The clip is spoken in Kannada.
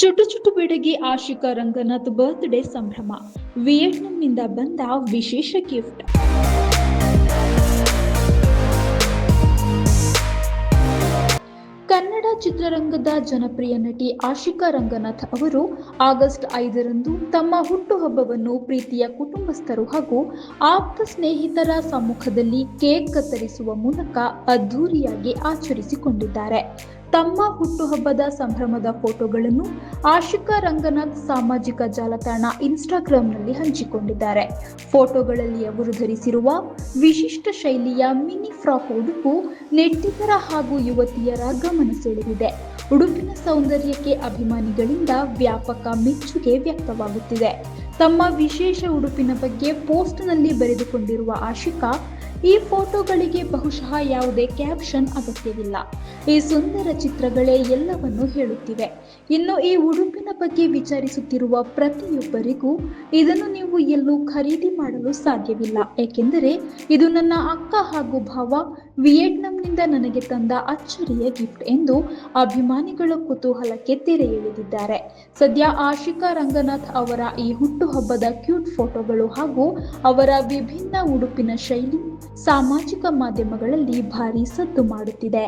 ಚುಟು ಚುಟು ಬೆಡಗಿ ಆಶಿಕಾ ರಂಗನಾಥ್ ಬರ್ತ್ಡೇ ಸಂಭ್ರಮ. ವಿಯೆಟ್ನಾಂನಿಂದ ಬಂದ ವಿಶೇಷ ಗಿಫ್ಟ್. ಕನ್ನಡ ಚಿತ್ರರಂಗದ ಜನಪ್ರಿಯ ನಟಿ ಆಶಿಕಾ ರಂಗನಾಥ್ ಅವರು ಆಗಸ್ಟ್ 5ರಂದು ತಮ್ಮ ಹುಟ್ಟುಹಬ್ಬವನ್ನು ಪ್ರೀತಿಯ ಕುಟುಂಬಸ್ಥರು ಹಾಗೂ ಆಪ್ತ ಸ್ನೇಹಿತರ ಸಮ್ಮುಖದಲ್ಲಿ ಕೇಕ್ ಕತ್ತರಿಸುವ ಮೂಲಕ ಅದ್ಧೂರಿಯಾಗಿ ಆಚರಿಸಿಕೊಂಡಿದ್ದಾರೆ. ತಮ್ಮ ಹುಟ್ಟುಹಬ್ಬದ ಸಂಭ್ರಮದ ಫೋಟೋಗಳನ್ನು ಆಶಿಕಾ ರಂಗನಾಥ್ ಸಾಮಾಜಿಕ ಜಾಲತಾಣ ಇನ್ಸ್ಟಾಗ್ರಾಂನಲ್ಲಿ ಹಂಚಿಕೊಂಡಿದ್ದಾರೆ. ಫೋಟೋಗಳಲ್ಲಿ ಅವರು ಧರಿಸಿರುವ ವಿಶಿಷ್ಟ ಶೈಲಿಯ ಮಿನಿ ಫ್ರಾಕ್ ಉಡುಪು ನೆಟ್ಟಿಗರ ಹಾಗೂ ಯುವತಿಯರ ಗಮನ ಸೆಳೆದಿದೆ. ಉಡುಪಿನ ಸೌಂದರ್ಯಕ್ಕೆ ಅಭಿಮಾನಿಗಳಿಂದ ವ್ಯಾಪಕ ಮೆಚ್ಚುಗೆ ವ್ಯಕ್ತವಾಗುತ್ತಿದೆ. ತಮ್ಮ ವಿಶೇಷ ಉಡುಪಿನ ಬಗ್ಗೆ ಪೋಸ್ಟ್ನಲ್ಲಿ ಬರೆದುಕೊಂಡಿರುವ ಆಶಿಕಾ, ಈ ಫೋಟೋಗಳಿಗೆ ಬಹುಶಃ ಯಾವುದೇ ಕ್ಯಾಪ್ಷನ್ ಅಗತ್ಯವಿಲ್ಲ. ಈ ಸುಂದರ ಚಿತ್ರಗಳೇ ಎಲ್ಲವನ್ನೂ ಹೇಳುತ್ತಿವೆ. ಇನ್ನು ಈ ಉಡುಪಿನ ಬಗ್ಗೆ ವಿಚಾರಿಸುತ್ತಿರುವ ಪ್ರತಿಯೊಬ್ಬರಿಗೂ ಇದನ್ನು ನೀವು ಎಲ್ಲೂ ಖರೀದಿ ಮಾಡಲು ಸಾಧ್ಯವಿಲ್ಲ, ಏಕೆಂದರೆ ಇದು ನನ್ನ ಅಕ್ಕ ಹಾಗೂ ಭಾವ ವಿಯೆಟ್ನಾಂನಿಂದ ನನಗೆ ತಂದ ಅಚ್ಚರಿಯ ಗಿಫ್ಟ್ ಎಂದು ಅಭಿಮಾನಿಗಳ ಕುತೂಹಲಕ್ಕೆ ತೆರೆ ಎಳೆದಿದ್ದಾರೆ. ಸದ್ಯ ಆಶಿಕಾ ರಂಗನಾಥ್ ಅವರ ಈ ಹುಟ್ಟುಹಬ್ಬದ ಕ್ಯೂಟ್ ಫೋಟೋಗಳು ಹಾಗೂ ಅವರ ವಿಭಿನ್ನ ಉಡುಪಿನ ಶೈಲಿ ಸಾಮಾಜಿಕ ಮಾಧ್ಯಮಗಳಲ್ಲಿ ಭಾರೀ ಸದ್ದು ಮಾಡುತ್ತಿದೆ.